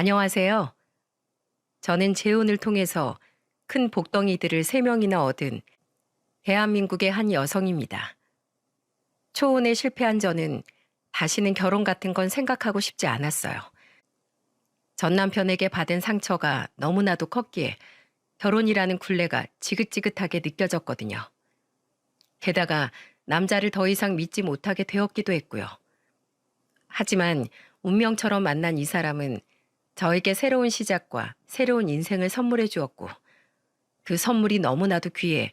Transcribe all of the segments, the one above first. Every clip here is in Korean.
안녕하세요. 저는 재혼을 통해서 큰 복덩이들을 3명이나 얻은 대한민국의 한 여성입니다. 초혼에 실패한 저는 다시는 결혼 같은 건 생각하고 싶지 않았어요. 전 남편에게 받은 상처가 너무나도 컸기에 결혼이라는 굴레가 지긋지긋하게 느껴졌거든요. 게다가 남자를 더 이상 믿지 못하게 되었기도 했고요. 하지만 운명처럼 만난 이 사람은 저에게 새로운 시작과 새로운 인생을 선물해 주었고 그 선물이 너무나도 귀해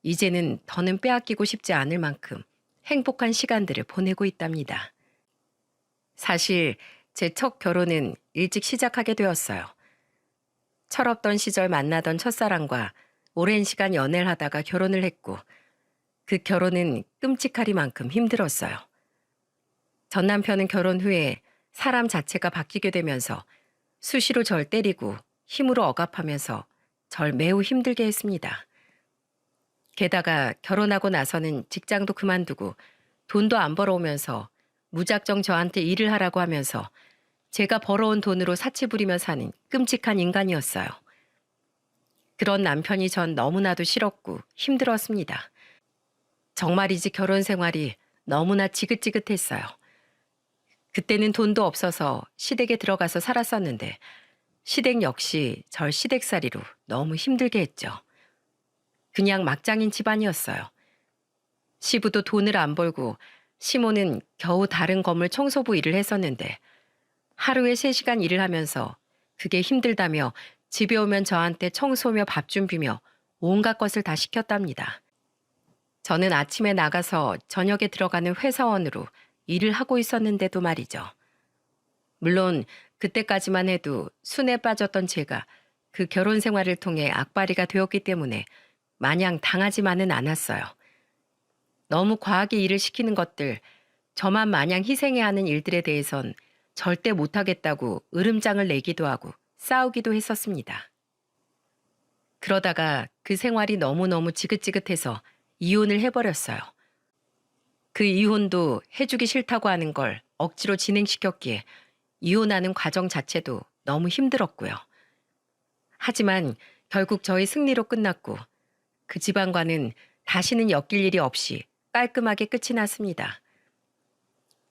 이제는 더는 빼앗기고 싶지 않을 만큼 행복한 시간들을 보내고 있답니다. 사실 제 첫 결혼은 일찍 시작하게 되었어요. 철없던 시절 만나던 첫사랑과 오랜 시간 연애를 하다가 결혼을 했고 그 결혼은 끔찍하리만큼 힘들었어요. 전 남편은 결혼 후에 사람 자체가 바뀌게 되면서 수시로 절 때리고 힘으로 억압하면서 절 매우 힘들게 했습니다. 게다가 결혼하고 나서는 직장도 그만두고 돈도 안 벌어오면서 무작정 저한테 일을 하라고 하면서 제가 벌어온 돈으로 사치 부리며 사는 끔찍한 인간이었어요. 그런 남편이 전 너무나도 싫었고 힘들었습니다. 정말이지 결혼 생활이 너무나 지긋지긋했어요. 그때는 돈도 없어서 시댁에 들어가서 살았었는데 시댁 역시 절 시댁살이로 너무 힘들게 했죠. 그냥 막장인 집안이었어요. 시부도 돈을 안 벌고 시모는 겨우 다른 건물 청소부 일을 했었는데 하루에 3시간 일을 하면서 그게 힘들다며 집에 오면 저한테 청소며 밥 준비며 온갖 것을 다 시켰답니다. 저는 아침에 나가서 저녁에 들어가는 회사원으로 일을 하고 있었는데도 말이죠. 물론 그때까지만 해도 순에 빠졌던 제가 그 결혼 생활을 통해 악바리가 되었기 때문에 마냥 당하지만은 않았어요. 너무 과하게 일을 시키는 것들, 저만 마냥 희생해야 하는 일들에 대해선 절대 못하겠다고 으름장을 내기도 하고 싸우기도 했었습니다. 그러다가 그 생활이 너무너무 지긋지긋해서 이혼을 해버렸어요. 그 이혼도 해주기 싫다고 하는 걸 억지로 진행시켰기에 이혼하는 과정 자체도 너무 힘들었고요. 하지만 결국 저희 승리로 끝났고 그 집안과는 다시는 엮일 일이 없이 깔끔하게 끝이 났습니다.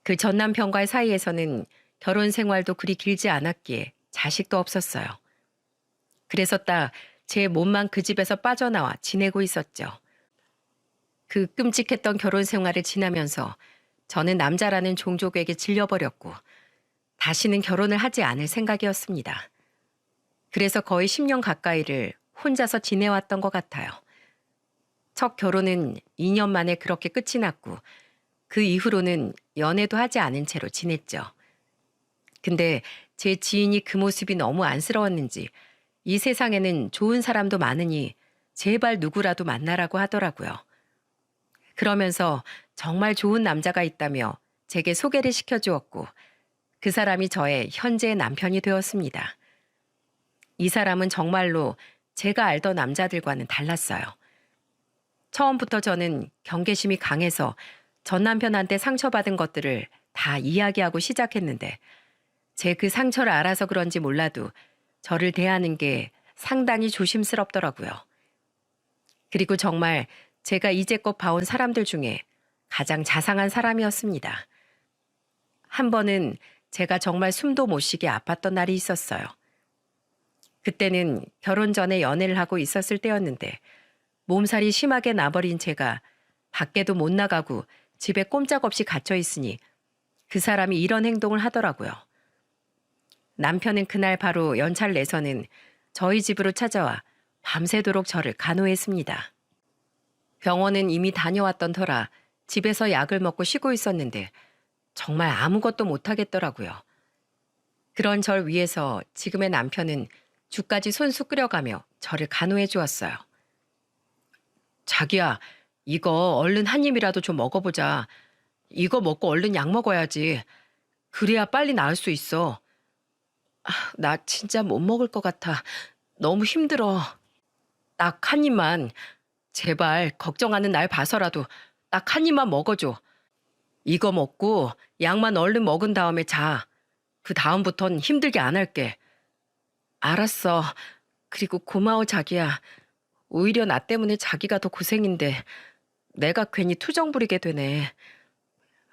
그 전 남편과의 사이에서는 결혼 생활도 그리 길지 않았기에 자식도 없었어요. 그래서 딱 제 몸만 그 집에서 빠져나와 지내고 있었죠. 그 끔찍했던 결혼 생활을 지나면서 저는 남자라는 종족에게 질려버렸고 다시는 결혼을 하지 않을 생각이었습니다. 그래서 거의 10년 가까이를 혼자서 지내왔던 것 같아요. 첫 결혼은 2년 만에 그렇게 끝이 났고 그 이후로는 연애도 하지 않은 채로 지냈죠. 근데 제 지인이 그 모습이 너무 안쓰러웠는지 이 세상에는 좋은 사람도 많으니 제발 누구라도 만나라고 하더라고요. 그러면서 정말 좋은 남자가 있다며 제게 소개를 시켜주었고 그 사람이 저의 현재의 남편이 되었습니다. 이 사람은 정말로 제가 알던 남자들과는 달랐어요. 처음부터 저는 경계심이 강해서 전 남편한테 상처받은 것들을 다 이야기하고 시작했는데 제 그 상처를 알아서 그런지 몰라도 저를 대하는 게 상당히 조심스럽더라고요. 그리고 정말 제가 이제껏 봐온 사람들 중에 가장 자상한 사람이었습니다. 한 번은 제가 정말 숨도 못 쉬게 아팠던 날이 있었어요. 그때는 결혼 전에 연애를 하고 있었을 때였는데 몸살이 심하게 나버린 제가 밖에도 못 나가고 집에 꼼짝없이 갇혀 있으니 그 사람이 이런 행동을 하더라고요. 남편은 그날 바로 연차를 내서는 저희 집으로 찾아와 밤새도록 저를 간호했습니다. 병원은 이미 다녀왔던 터라 집에서 약을 먹고 쉬고 있었는데 정말 아무것도 못하겠더라고요. 그런 절 위해서 지금의 남편은 죽까지 손수 끓여가며 저를 간호해 주었어요. 자기야, 이거 얼른 한 입이라도 좀 먹어보자. 이거 먹고 얼른 약 먹어야지. 그래야 빨리 나을 수 있어. 나 진짜 못 먹을 것 같아. 너무 힘들어. 딱 한 입만. 제발 걱정하는 날 봐서라도 딱 한 입만 먹어줘. 이거 먹고 약만 얼른 먹은 다음에 자. 그 다음부턴 힘들게 안 할게. 알았어. 그리고 고마워, 자기야. 오히려 나 때문에 자기가 더 고생인데 내가 괜히 투정 부리게 되네.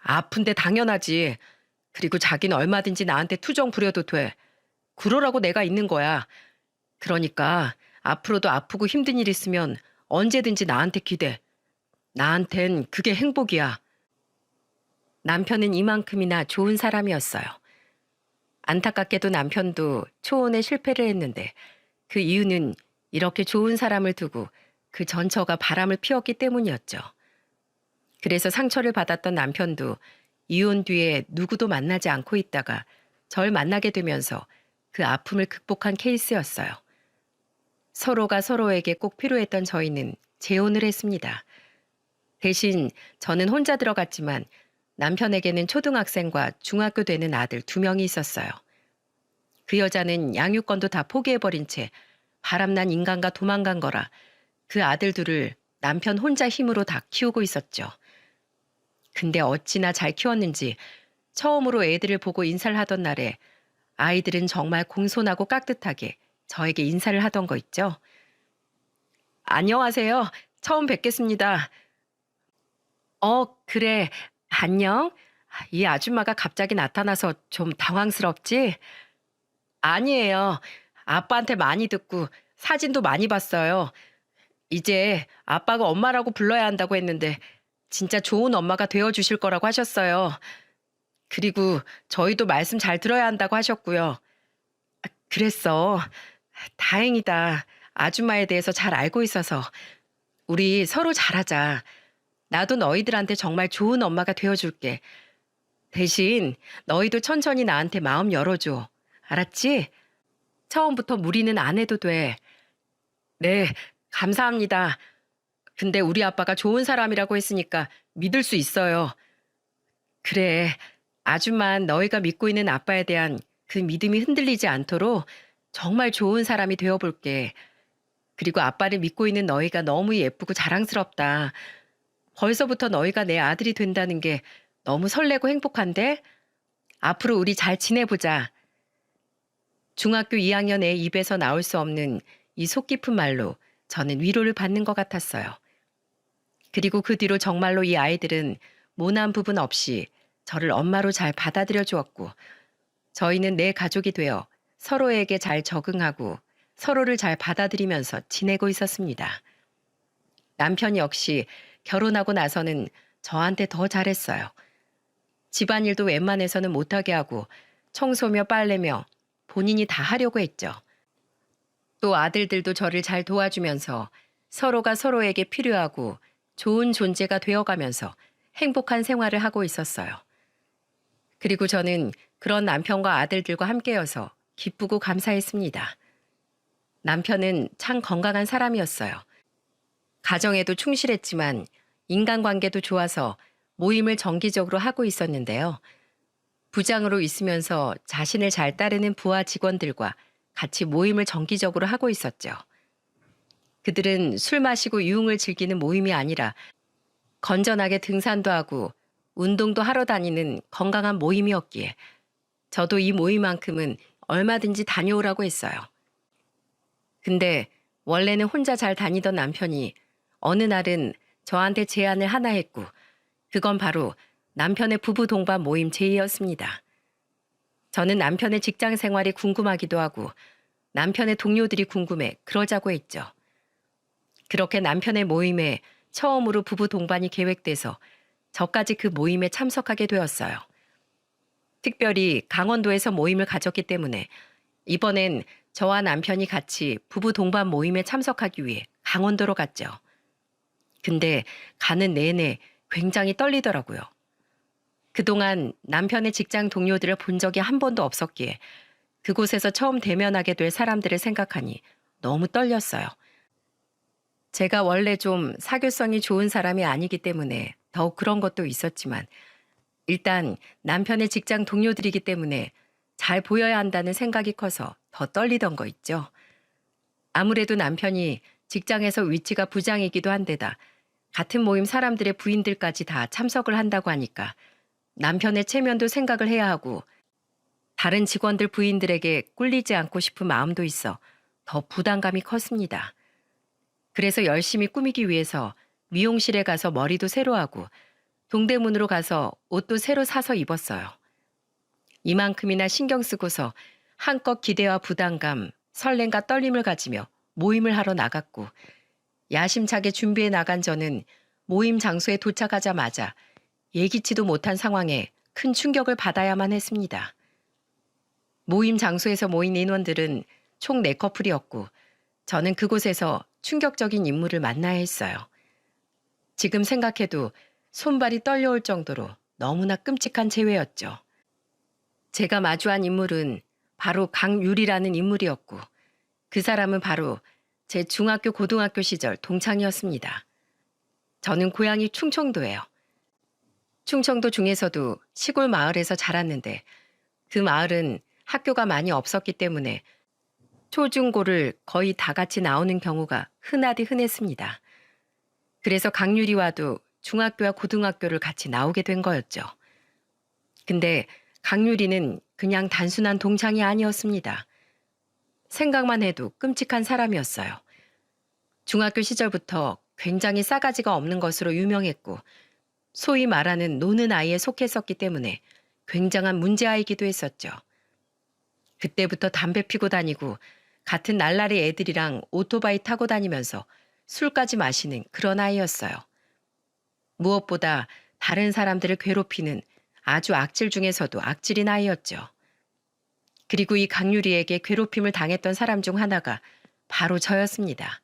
아픈데 당연하지. 그리고 자기는 얼마든지 나한테 투정 부려도 돼. 그러라고 내가 있는 거야. 그러니까 앞으로도 아프고 힘든 일 있으면 언제든지 나한테 기대. 나한텐 그게 행복이야. 남편은 이만큼이나 좋은 사람이었어요. 안타깝게도 남편도 초혼에 실패를 했는데 그 이유는 이렇게 좋은 사람을 두고 그 전처가 바람을 피웠기 때문이었죠. 그래서 상처를 받았던 남편도 이혼 뒤에 누구도 만나지 않고 있다가 절 만나게 되면서 그 아픔을 극복한 케이스였어요. 서로가 서로에게 꼭 필요했던 저희는 재혼을 했습니다. 대신 저는 혼자 들어갔지만 남편에게는 초등학생과 중학교 되는 아들 2명이 있었어요. 그 여자는 양육권도 다 포기해버린 채 바람난 인간과 도망간 거라 그 아들 둘을 남편 혼자 힘으로 다 키우고 있었죠. 근데 어찌나 잘 키웠는지 처음으로 애들을 보고 인사를 하던 날에 아이들은 정말 공손하고 깍듯하게 저에게 인사를 하던 거 있죠. 안녕하세요. 처음 뵙겠습니다. 그래. 안녕. 이 아줌마가 갑자기 나타나서 좀 당황스럽지? 아니에요. 아빠한테 많이 듣고 사진도 많이 봤어요. 이제 아빠가 엄마라고 불러야 한다고 했는데 진짜 좋은 엄마가 되어 주실 거라고 하셨어요. 그리고 저희도 말씀 잘 들어야 한다고 하셨고요. 그랬어. 다행이다. 아줌마에 대해서 잘 알고 있어서. 우리 서로 잘하자. 나도 너희들한테 정말 좋은 엄마가 되어줄게. 대신 너희도 천천히 나한테 마음 열어줘. 알았지? 처음부터 무리는 안 해도 돼. 네, 감사합니다. 근데 우리 아빠가 좋은 사람이라고 했으니까 믿을 수 있어요. 그래, 아줌만 너희가 믿고 있는 아빠에 대한 그 믿음이 흔들리지 않도록 정말 좋은 사람이 되어볼게. 그리고 아빠를 믿고 있는 너희가 너무 예쁘고 자랑스럽다. 벌써부터 너희가 내 아들이 된다는 게 너무 설레고 행복한데? 앞으로 우리 잘 지내보자. 중학교 2학년 애 입에서 나올 수 없는 이 속 깊은 말로 저는 위로를 받는 것 같았어요. 그리고 그 뒤로 정말로 이 아이들은 모난 부분 없이 저를 엄마로 잘 받아들여 주었고, 저희는 내 가족이 되어 서로에게 잘 적응하고 서로를 잘 받아들이면서 지내고 있었습니다. 남편 역시 결혼하고 나서는 저한테 더 잘했어요. 집안일도 웬만해서는 못하게 하고 청소며 빨래며 본인이 다 하려고 했죠. 또 아들들도 저를 잘 도와주면서 서로가 서로에게 필요하고 좋은 존재가 되어가면서 행복한 생활을 하고 있었어요. 그리고 저는 그런 남편과 아들들과 함께여서 기쁘고 감사했습니다. 남편은 참 건강한 사람이었어요. 가정에도 충실했지만 인간관계도 좋아서 모임을 정기적으로 하고 있었는데요. 부장으로 있으면서 자신을 잘 따르는 부하 직원들과 같이 모임을 정기적으로 하고 있었죠. 그들은 술 마시고 유흥을 즐기는 모임이 아니라 건전하게 등산도 하고 운동도 하러 다니는 건강한 모임이었기에 저도 이 모임만큼은 얼마든지 다녀오라고 했어요. 근데 원래는 혼자 잘 다니던 남편이 어느 날은 저한테 제안을 하나 했고 그건 바로 남편의 부부 동반 모임 제의였습니다. 저는 남편의 직장 생활이 궁금하기도 하고 남편의 동료들이 궁금해 그러자고 했죠. 그렇게 남편의 모임에 처음으로 부부 동반이 계획돼서 저까지 그 모임에 참석하게 되었어요. 특별히 강원도에서 모임을 가졌기 때문에 이번엔 저와 남편이 같이 부부 동반 모임에 참석하기 위해 강원도로 갔죠. 근데 가는 내내 굉장히 떨리더라고요. 그동안 남편의 직장 동료들을 본 적이 한 번도 없었기에 그곳에서 처음 대면하게 될 사람들을 생각하니 너무 떨렸어요. 제가 원래 좀 사교성이 좋은 사람이 아니기 때문에 더욱 그런 것도 있었지만 일단 남편의 직장 동료들이기 때문에 잘 보여야 한다는 생각이 커서 더 떨리던 거 있죠. 아무래도 남편이 직장에서 위치가 부장이기도 한데다 같은 모임 사람들의 부인들까지 다 참석을 한다고 하니까 남편의 체면도 생각을 해야 하고 다른 직원들 부인들에게 꿀리지 않고 싶은 마음도 있어 더 부담감이 컸습니다. 그래서 열심히 꾸미기 위해서 미용실에 가서 머리도 새로 하고 동대문으로 가서 옷도 새로 사서 입었어요. 이만큼이나 신경 쓰고서 한껏 기대와 부담감, 설렘과 떨림을 가지며 모임을 하러 나갔고 야심차게 준비해 나간 저는 모임 장소에 도착하자마자 예기치도 못한 상황에 큰 충격을 받아야만 했습니다. 모임 장소에서 모인 인원들은 총 4커플이었고 저는 그곳에서 충격적인 인물을 만나야 했어요. 지금 생각해도 손발이 떨려올 정도로 너무나 끔찍한 재회였죠. 제가 마주한 인물은 바로 강유리라는 인물이었고 그 사람은 바로 제 중학교 고등학교 시절 동창이었습니다. 저는 고향이 충청도예요. 충청도 중에서도 시골 마을에서 자랐는데 그 마을은 학교가 많이 없었기 때문에 초중고를 거의 다 같이 나오는 경우가 흔하디 흔했습니다. 그래서 강유리와도 중학교와 고등학교를 같이 나오게 된 거였죠. 근데 강유리는 그냥 단순한 동창이 아니었습니다. 생각만 해도 끔찍한 사람이었어요. 중학교 시절부터 굉장히 싸가지가 없는 것으로 유명했고 소위 말하는 노는 아이에 속했었기 때문에 굉장한 문제아이기도 했었죠. 그때부터 담배 피고 다니고 같은 날라리 애들이랑 오토바이 타고 다니면서 술까지 마시는 그런 아이였어요. 무엇보다 다른 사람들을 괴롭히는 아주 악질 중에서도 악질인 아이였죠. 그리고 이 강유리에게 괴롭힘을 당했던 사람 중 하나가 바로 저였습니다.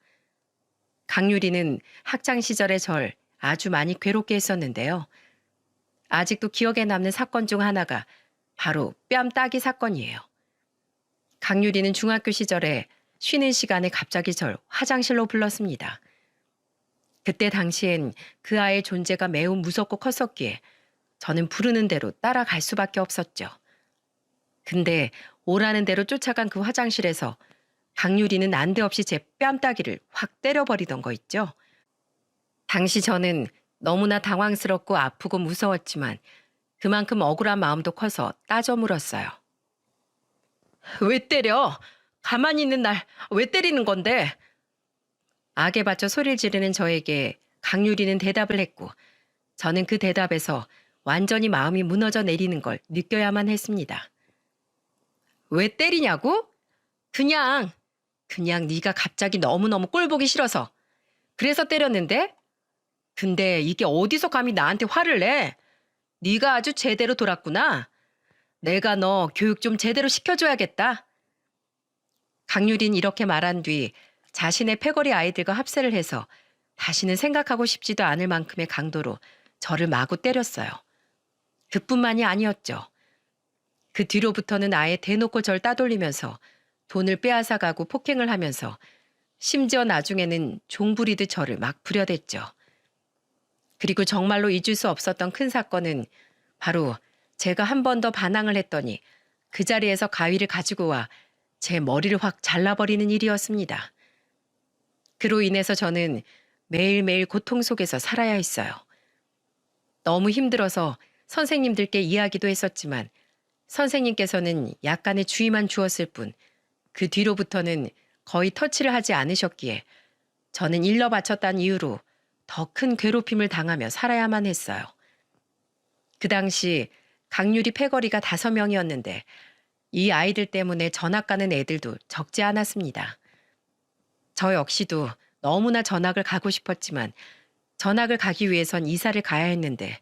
강유리는 학창 시절에 절 아주 많이 괴롭게 했었는데요. 아직도 기억에 남는 사건 중 하나가 바로 뺨 따기 사건이에요. 강유리는 중학교 시절에 쉬는 시간에 갑자기 절 화장실로 불렀습니다. 그때 당시엔 그 아이의 존재가 매우 무섭고 컸었기에 저는 부르는 대로 따라갈 수밖에 없었죠. 근데 오라는 대로 쫓아간 그 화장실에서 강유리는 난데없이 제 뺨따기를 확 때려버리던 거 있죠. 당시 저는 너무나 당황스럽고 아프고 무서웠지만 그만큼 억울한 마음도 커서 따져 물었어요. 왜 때려? 가만히 있는 날 왜 때리는 건데? 악에 받쳐 소리를 지르는 저에게 강유리는 대답을 했고 저는 그 대답에서 완전히 마음이 무너져 내리는 걸 느껴야만 했습니다. 왜 때리냐고? 그냥 네가 갑자기 너무너무 꼴보기 싫어서 그래서 때렸는데? 근데 이게 어디서 감히 나한테 화를 내? 네가 아주 제대로 돌았구나. 내가 너 교육 좀 제대로 시켜줘야겠다. 강유린 이렇게 말한 뒤 자신의 패거리 아이들과 합세를 해서 다시는 생각하고 싶지도 않을 만큼의 강도로 저를 마구 때렸어요. 그뿐만이 아니었죠. 그 뒤로부터는 아예 대놓고 절 따돌리면서 돈을 빼앗아가고 폭행을 하면서 심지어 나중에는 종 부리듯 저를 막 부려댔죠. 그리고 정말로 잊을 수 없었던 큰 사건은 바로 제가 한 번 더 반항을 했더니 그 자리에서 가위를 가지고 와 제 머리를 확 잘라버리는 일이었습니다. 그로 인해서 저는 매일매일 고통 속에서 살아야 했어요. 너무 힘들어서 선생님들께 이야기도 했었지만 선생님께서는 약간의 주의만 주었을 뿐 그 뒤로부터는 거의 터치를 하지 않으셨기에 저는 일러 바쳤다는 이유로 더 큰 괴롭힘을 당하며 살아야만 했어요. 그 당시 강유리 패거리가 5명이었는데 이 아이들 때문에 전학 가는 애들도 적지 않았습니다. 저 역시도 너무나 전학을 가고 싶었지만 전학을 가기 위해선 이사를 가야 했는데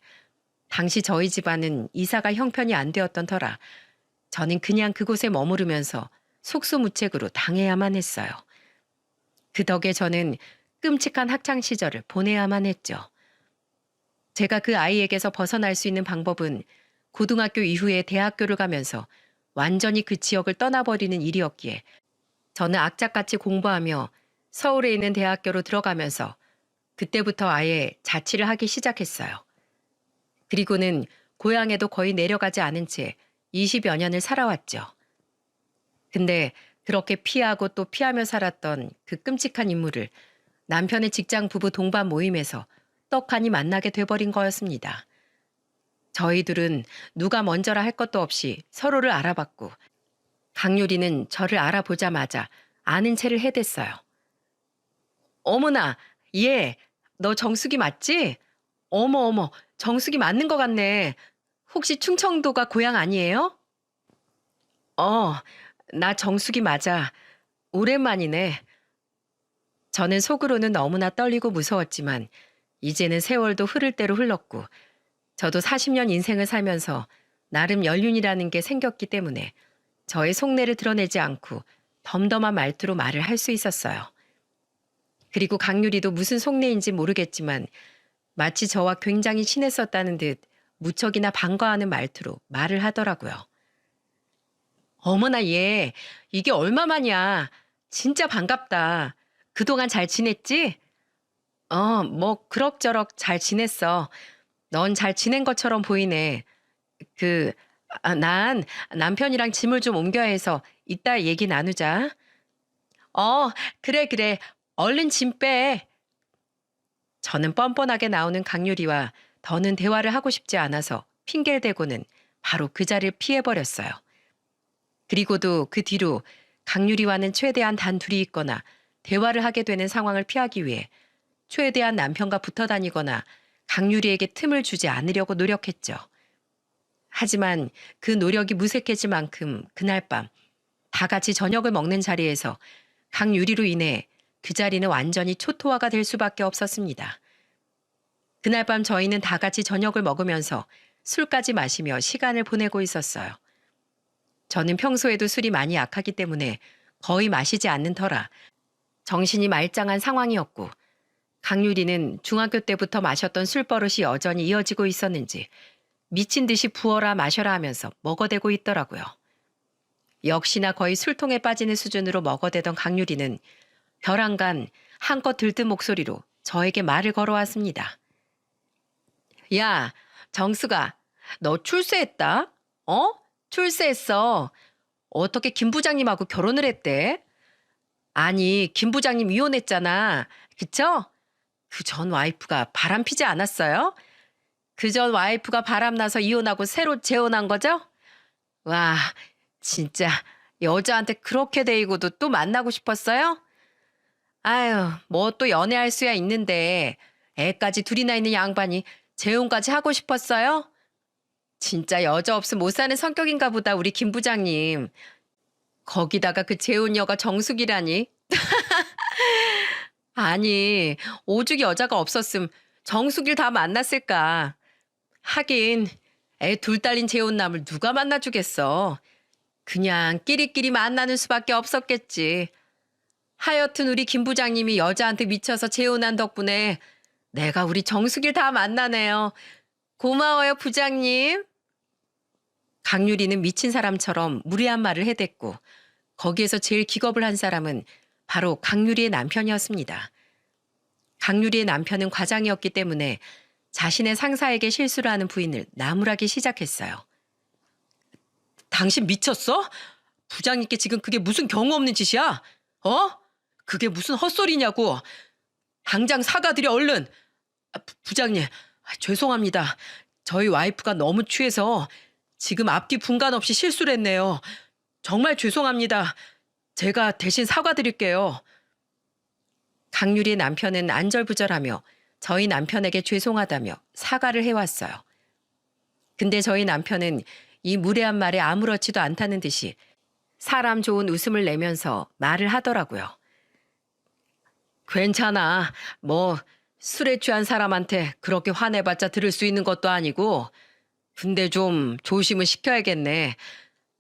당시 저희 집안은 이사가 형편이 안 되었던 터라 저는 그냥 그곳에 머무르면서 속수무책으로 당해야만 했어요. 그 덕에 저는 끔찍한 학창 시절을 보내야만 했죠. 제가 그 아이에게서 벗어날 수 있는 방법은 고등학교 이후에 대학교를 가면서 완전히 그 지역을 떠나버리는 일이었기에 저는 악착같이 공부하며 서울에 있는 대학교로 들어가면서 그때부터 아예 자취를 하기 시작했어요. 그리고는 고향에도 거의 내려가지 않은 채 20여 년을 살아왔죠. 근데 그렇게 피하고 또 피하며 살았던 그 끔찍한 인물을 남편의 직장 부부 동반 모임에서 떡하니 만나게 돼버린 거였습니다. 저희 둘은 누가 먼저라 할 것도 없이 서로를 알아봤고 강유리는 저를 알아보자마자 아는 체를 해댔어요. 어머나, 얘, 너 정숙이 맞지? 어머, 어머, 정숙이 맞는 것 같네. 혹시 충청도가 고향 아니에요? 어, 나 정숙이 맞아. 오랜만이네. 저는 속으로는 너무나 떨리고 무서웠지만 이제는 세월도 흐를 대로 흘렀고 저도 40년 인생을 살면서 나름 연륜이라는 게 생겼기 때문에 저의 속내를 드러내지 않고 덤덤한 말투로 말을 할 수 있었어요. 그리고 강유리도 무슨 속내인지 모르겠지만 마치 저와 굉장히 친했었다는 듯 무척이나 반가워하는 말투로 말을 하더라고요. 어머나 얘, 이게 얼마만이야. 진짜 반갑다. 그동안 잘 지냈지? 뭐 그럭저럭 잘 지냈어. 넌 잘 지낸 것처럼 보이네. 그, 난 남편이랑 짐을 좀 옮겨야 해서 이따 얘기 나누자. 어, 그래, 그래. 얼른 짐 빼. 저는 뻔뻔하게 나오는 강유리와 더는 대화를 하고 싶지 않아서 핑계를 대고는 바로 그 자리를 피해버렸어요. 그리고도 그 뒤로 강유리와는 최대한 단둘이 있거나 대화를 하게 되는 상황을 피하기 위해 최대한 남편과 붙어 다니거나 강유리에게 틈을 주지 않으려고 노력했죠. 하지만 그 노력이 무색해질 만큼 그날 밤 다 같이 저녁을 먹는 자리에서 강유리로 인해 그 자리는 완전히 초토화가 될 수밖에 없었습니다. 그날 밤 저희는 다 같이 저녁을 먹으면서 술까지 마시며 시간을 보내고 있었어요. 저는 평소에도 술이 많이 약하기 때문에 거의 마시지 않는 터라 정신이 말짱한 상황이었고 강유리는 중학교 때부터 마셨던 술버릇이 여전히 이어지고 있었는지 미친 듯이 부어라 마셔라 하면서 먹어대고 있더라고요. 역시나 거의 술통에 빠지는 수준으로 먹어대던 강유리는 벼랑간 한껏 들뜬 목소리로 저에게 말을 걸어왔습니다. 야, 정수가, 너 출세했다? 어? 출세했어. 어떻게 김 부장님하고 결혼을 했대? 아니, 김 부장님 이혼했잖아. 그쵸? 그 전 와이프가 바람피지 않았어요? 그 전 와이프가 바람나서 이혼하고 새로 재혼한 거죠? 와, 진짜 여자한테 그렇게 대이고도 또 만나고 싶었어요? 아유, 뭐 또 연애할 수야 있는데 애까지 둘이나 있는 양반이 재혼까지 하고 싶었어요? 진짜 여자 없으면 못 사는 성격인가 보다 우리 김 부장님. 거기다가 그 재혼녀가 정숙이라니. 아니, 오죽 여자가 없었음 정숙이를 다 만났을까. 하긴 애 둘 딸린 재혼남을 누가 만나주겠어. 그냥 끼리끼리 만나는 수밖에 없었겠지. 하여튼 우리 김 부장님이 여자한테 미쳐서 재혼한 덕분에 내가 우리 정숙이를 다 만나네요. 고마워요, 부장님. 강유리는 미친 사람처럼 무례한 말을 해댔고 거기에서 제일 기겁을 한 사람은 바로 강유리의 남편이었습니다. 강유리의 남편은 과장이었기 때문에 자신의 상사에게 실수를 하는 부인을 나무라기 시작했어요. 당신 미쳤어? 부장님께 지금 그게 무슨 경우 없는 짓이야? 어? 그게 무슨 헛소리냐고. 당장 사과드려 얼른. 부장님, 죄송합니다. 저희 와이프가 너무 취해서 지금 앞뒤 분간 없이 실수를 했네요. 정말 죄송합니다. 제가 대신 사과드릴게요. 강유리의 남편은 안절부절하며 저희 남편에게 죄송하다며 사과를 해왔어요. 근데 저희 남편은 이 무례한 말에 아무렇지도 않다는 듯이 사람 좋은 웃음을 내면서 말을 하더라고요. 괜찮아. 뭐 술에 취한 사람한테 그렇게 화내봤자 들을 수 있는 것도 아니고 근데 좀 조심은 시켜야겠네.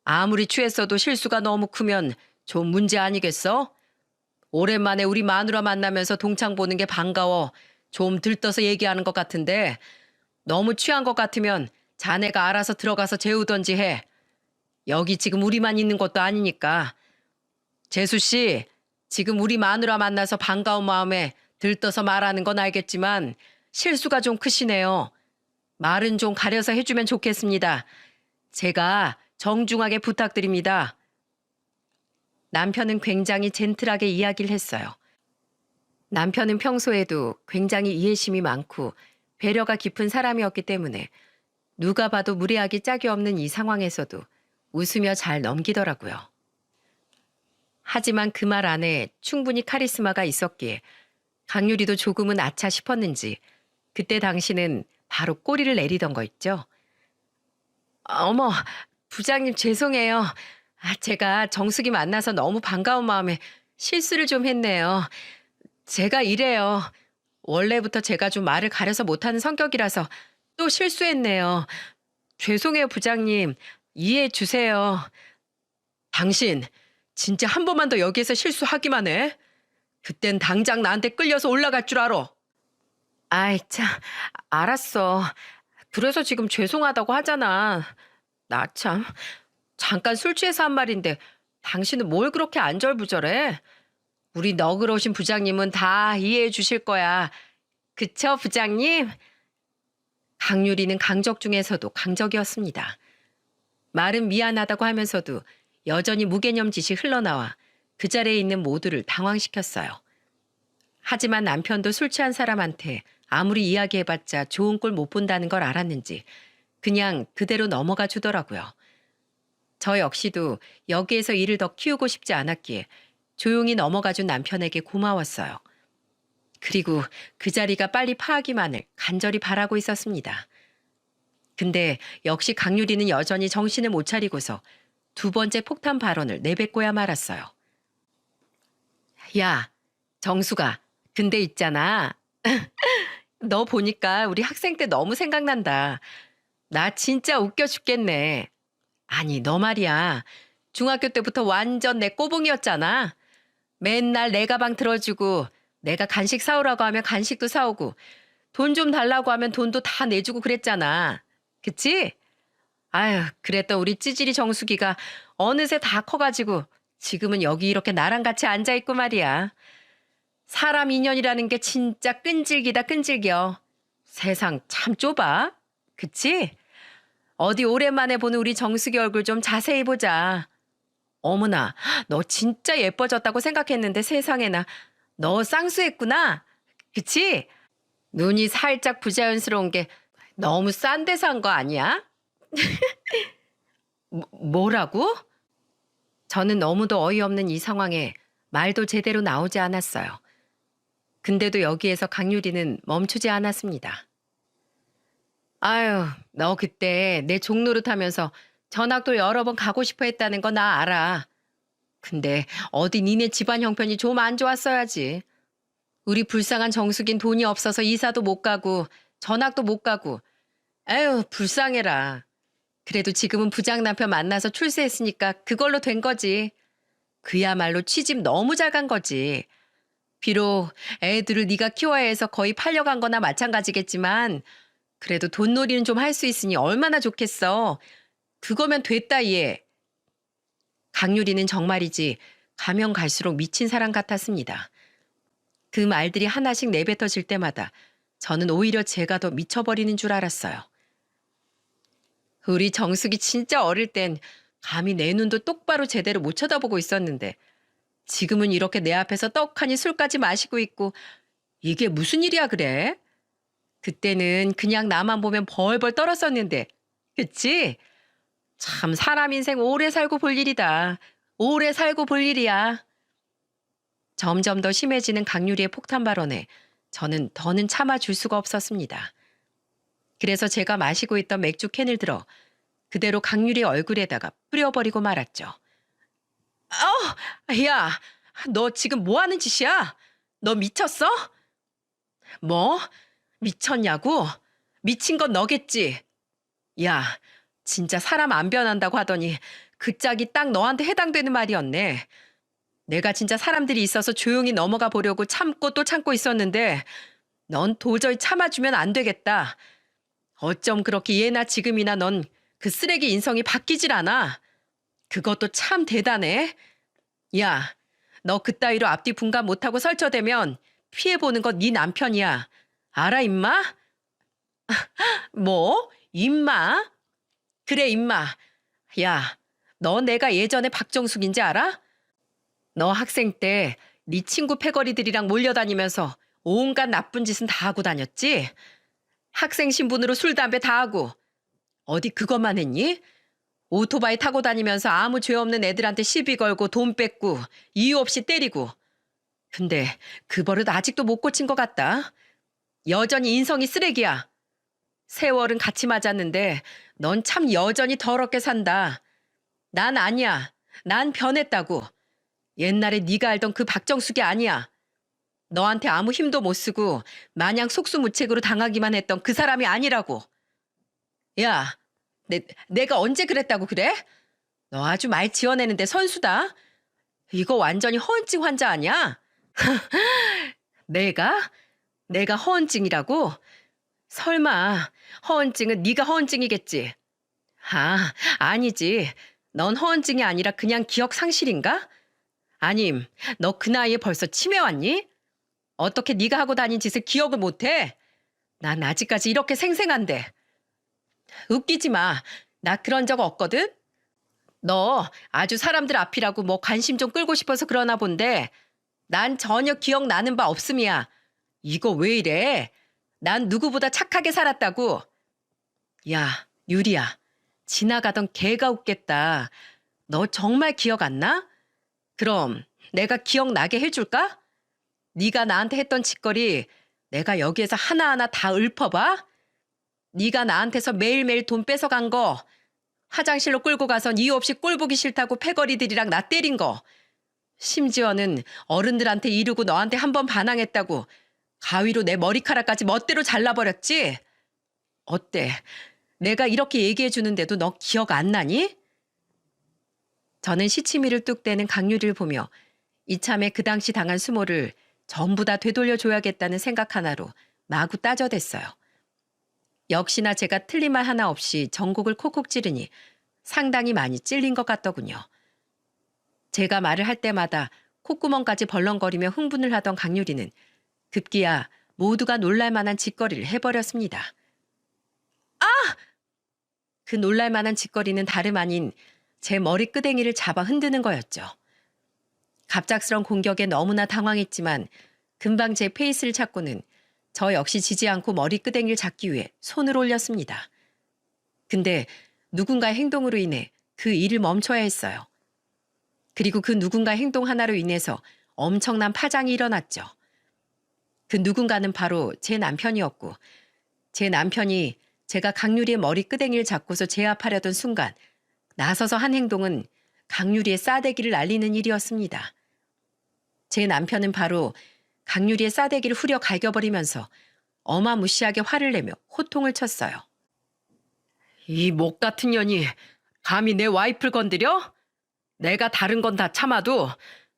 아무리 취했어도 실수가 너무 크면 좀 문제 아니겠어? 오랜만에 우리 마누라 만나면서 동창 보는 게 반가워. 좀 들떠서 얘기하는 것 같은데 너무 취한 것 같으면 자네가 알아서 들어가서 재우던지 해. 여기 지금 우리만 있는 것도 아니니까. 재수 씨, 지금 우리 마누라 만나서 반가운 마음에 들떠서 말하는 건 알겠지만 실수가 좀 크시네요. 말은 좀 가려서 해주면 좋겠습니다. 제가 정중하게 부탁드립니다. 남편은 굉장히 젠틀하게 이야기를 했어요. 남편은 평소에도 굉장히 이해심이 많고 배려가 깊은 사람이었기 때문에 누가 봐도 무례하기 짝이 없는 이 상황에서도 웃으며 잘 넘기더라고요. 하지만 그 말 안에 충분히 카리스마가 있었기에 강유리도 조금은 아차 싶었는지 그때 당시는 바로 꼬리를 내리던 거 있죠. 어머, 부장님 죄송해요. 제가 정숙이 만나서 너무 반가운 마음에 실수를 좀 했네요. 제가 이래요. 원래부터 제가 좀 말을 가려서 못하는 성격이라서 또 실수했네요. 죄송해요, 부장님. 이해해 주세요. 당신, 진짜 한 번만 더 여기에서 실수하기만 해. 그땐 당장 나한테 끌려서 올라갈 줄 알아. 아이, 참, 알았어. 그래서 지금 죄송하다고 하잖아. 나 참, 잠깐 술 취해서 한 말인데 당신은 뭘 그렇게 안절부절해? 우리 너그러우신 부장님은 다 이해해 주실 거야. 그쵸, 부장님? 강유리는 강적 중에서도 강적이었습니다. 말은 미안하다고 하면서도 여전히 무개념 짓이 흘러나와 그 자리에 있는 모두를 당황시켰어요. 하지만 남편도 술 취한 사람한테 아무리 이야기해봤자 좋은 꼴 못 본다는 걸 알았는지 그냥 그대로 넘어가 주더라고요. 저 역시도 여기에서 일을 더 키우고 싶지 않았기에 조용히 넘어가 준 남편에게 고마웠어요. 그리고 그 자리가 빨리 파하기만을 간절히 바라고 있었습니다. 근데 역시 강유리는 여전히 정신을 못 차리고서 두 번째 폭탄 발언을 내뱉고야 말았어요. 야, 정수가, 근데 있잖아. 너 보니까 우리 학생 때 너무 생각난다. 나 진짜 웃겨 죽겠네. 아니, 너 말이야. 중학교 때부터 완전 내 꼬붕이었잖아. 맨날 내 가방 들어주고 내가 간식 사오라고 하면 간식도 사오고 돈 좀 달라고 하면 돈도 다 내주고 그랬잖아. 그치? 아휴, 그랬던 우리 찌질이 정수기가 어느새 다 커가지고 지금은 여기 이렇게 나랑 같이 앉아있고 말이야. 사람 인연이라는 게 진짜 끈질기다 끈질겨. 세상 참 좁아. 그치? 어디 오랜만에 보는 우리 정수기 얼굴 좀 자세히 보자. 어머나, 너 진짜 예뻐졌다고 생각했는데 세상에나. 너 쌍수했구나. 그치? 눈이 살짝 부자연스러운 게 너무 싼 데서 한 거 아니야? 뭐라고? 저는 너무도 어이없는 이 상황에 말도 제대로 나오지 않았어요. 근데도 여기에서 강유리는 멈추지 않았습니다. 아유, 너 그때 내 종노릇 하면서 전학도 여러 번 가고 싶어 했다는 거 나 알아. 근데 어디 니네 집안 형편이 좀 안 좋았어야지. 우리 불쌍한 정숙인 돈이 없어서 이사도 못 가고 전학도 못 가고. 에휴, 불쌍해라. 그래도 지금은 부장 남편 만나서 출세했으니까 그걸로 된 거지. 그야말로 취집 너무 잘 간 거지. 비록 애들을 네가 키워야 해서 거의 팔려간 거나 마찬가지겠지만 그래도 돈놀이는 좀 할 수 있으니 얼마나 좋겠어. 그거면 됐다 얘. 강유리는 정말이지 가면 갈수록 미친 사람 같았습니다. 그 말들이 하나씩 내뱉어질 때마다 저는 오히려 제가 더 미쳐버리는 줄 알았어요. 우리 정숙이 진짜 어릴 땐 감히 내 눈도 똑바로 제대로 못 쳐다보고 있었는데 지금은 이렇게 내 앞에서 떡하니 술까지 마시고 있고 이게 무슨 일이야 그래? 그때는 그냥 나만 보면 벌벌 떨었었는데 그치? 참 사람 인생 오래 살고 볼 일이다. 오래 살고 볼 일이야. 점점 더 심해지는 강유리의 폭탄 발언에 저는 더는 참아줄 수가 없었습니다. 그래서 제가 마시고 있던 맥주 캔을 들어 그대로 강유리의 얼굴에다가 뿌려버리고 말았죠. 야, 너 지금 뭐 하는 짓이야? 너 미쳤어? 뭐? 미쳤냐고? 미친 건 너겠지? 야, 진짜 사람 안 변한다고 하더니 그 짝이 딱 너한테 해당되는 말이었네. 내가 진짜 사람들이 있어서 조용히 넘어가 보려고 참고 또 참고 있었는데 넌 도저히 참아주면 안 되겠다. 어쩜 그렇게 예나 지금이나 넌 그 쓰레기 인성이 바뀌질 않아. 그것도 참 대단해. 야, 너 그따위로 앞뒤 분간 못하고 설쳐대면 피해보는 건 네 남편이야. 알아 임마? 뭐? 임마? 그래 임마. 야, 너 내가 예전에 박정숙인지 알아? 너 학생 때 네 친구 패거리들이랑 몰려다니면서 온갖 나쁜 짓은 다 하고 다녔지? 학생 신분으로 술, 담배 다 하고 어디 그것만 했니? 오토바이 타고 다니면서 아무 죄 없는 애들한테 시비 걸고 돈 뺏고 이유 없이 때리고. 근데 그 버릇 아직도 못 고친 것 같다. 여전히 인성이 쓰레기야. 세월은 같이 맞았는데 넌 참 여전히 더럽게 산다. 난 아니야. 난 변했다고. 옛날에 네가 알던 그 박정숙이 아니야. 너한테 아무 힘도 못 쓰고 마냥 속수무책으로 당하기만 했던 그 사람이 아니라고. 야, 내가 언제 그랬다고 그래? 너 아주 말 지어내는데 선수다. 이거 완전히 허언증 환자 아니야? 내가? 내가 허언증이라고? 설마 허언증은 네가 허언증이겠지? 아, 아니지. 넌 허언증이 아니라 그냥 기억 상실인가? 아님, 너 그 나이에 벌써 치매 왔니? 어떻게 네가 하고 다닌 짓을 기억을 못해? 난 아직까지 이렇게 생생한데. 웃기지 마. 나 그런 적 없거든? 너 아주 사람들 앞이라고 뭐 관심 좀 끌고 싶어서 그러나 본데 난 전혀 기억나는 바 없음이야. 이거 왜 이래? 난 누구보다 착하게 살았다고. 야, 유리야. 지나가던 개가 웃겠다. 너 정말 기억 안 나? 그럼 내가 기억나게 해줄까? 네가 나한테 했던 짓거리 내가 여기에서 하나하나 다 읊어봐. 네가 나한테서 매일매일 돈 뺏어간 거, 화장실로 끌고 가선 이유 없이 꼴 보기 싫다고 패거리들이랑 나 때린 거, 심지어는 어른들한테 이르고 너한테 한 번 반항했다고 가위로 내 머리카락까지 멋대로 잘라버렸지? 어때? 내가 이렇게 얘기해 주는데도 너 기억 안 나니? 저는 시치미를 뚝 떼는 강유리를 보며 이참에 그 당시 당한 수모를 전부 다 되돌려줘야겠다는 생각 하나로 마구 따져댔어요. 역시나 제가 틀린 말 하나 없이 전곡을 콕콕 찌르니 상당히 많이 찔린 것 같더군요. 제가 말을 할 때마다 콧구멍까지 벌렁거리며 흥분을 하던 강유리는 급기야 모두가 놀랄만한 짓거리를 해버렸습니다. 아! 그 놀랄만한 짓거리는 다름 아닌 제 머리끄댕이를 잡아 흔드는 거였죠. 갑작스런 공격에 너무나 당황했지만 금방 제 페이스를 찾고는 저 역시 지지 않고 머리끄댕이를 잡기 위해 손을 올렸습니다. 근데 누군가의 행동으로 인해 그 일을 멈춰야 했어요. 그리고 그 누군가 행동 하나로 인해서 엄청난 파장이 일어났죠. 그 누군가는 바로 제 남편이었고 제 남편이 제가 강유리의 머리끄댕이를 잡고서 제압하려던 순간 나서서 한 행동은 강유리의 싸대기를 날리는 일이었습니다. 제 남편은 바로 강유리의 싸대기를 후려 갈겨버리면서 어마무시하게 화를 내며 호통을 쳤어요. 이 목 같은 년이 감히 내 와이프를 건드려? 내가 다른 건 다 참아도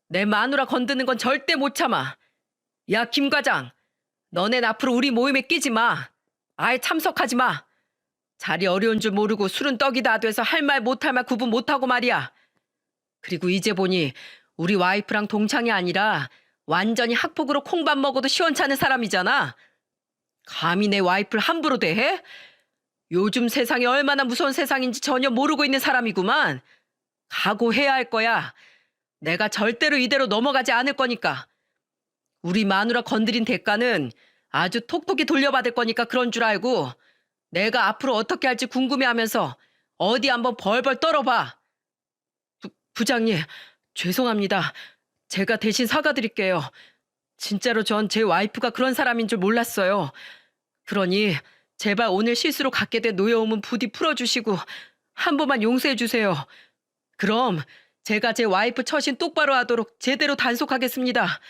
내 마누라 건드는 건 절대 못 참아. 야, 김 과장, 너넨 앞으로 우리 모임에 끼지 마. 아예 참석하지 마. 자리 어려운 줄 모르고 술은 떡이 다 돼서 할 말 못할 말 구분 못하고 말이야. 그리고 이제 보니 우리 와이프랑 동창이 아니라 완전히 학폭으로 콩밥 먹어도 시원찮은 사람이잖아. 감히 내 와이프를 함부로 대해? 요즘 세상이 얼마나 무서운 세상인지 전혀 모르고 있는 사람이구만. 각오해야 할 거야. 내가 절대로 이대로 넘어가지 않을 거니까. 우리 마누라 건드린 대가는 아주 톡톡히 돌려받을 거니까 그런 줄 알고 내가 앞으로 어떻게 할지 궁금해하면서 어디 한번 벌벌 떨어봐. 부장님, 죄송합니다. 제가 대신 사과드릴게요. 진짜로 전 제 와이프가 그런 사람인 줄 몰랐어요. 그러니 제발 오늘 실수로 갖게 된 노여움은 부디 풀어주시고 한 번만 용서해 주세요. 그럼 제가 제 와이프 처신 똑바로 하도록 제대로 단속하겠습니다.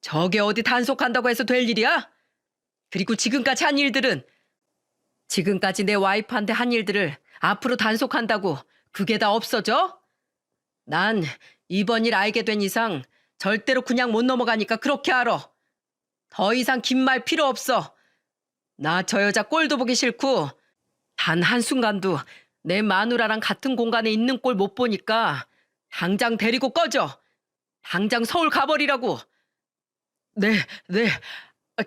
저게 어디 단속한다고 해서 될 일이야? 그리고 지금까지 한 일들은 지금까지 내 와이프한테 한 일들을 앞으로 단속한다고 그게 다 없어져? 난 이번 일 알게 된 이상 절대로 그냥 못 넘어가니까 그렇게 알아. 더 이상 긴 말 필요 없어. 나 저 여자 꼴도 보기 싫고 단 한순간도 내 마누라랑 같은 공간에 있는 꼴 못 보니까 당장 데리고 꺼져. 당장 서울 가버리라고. 네.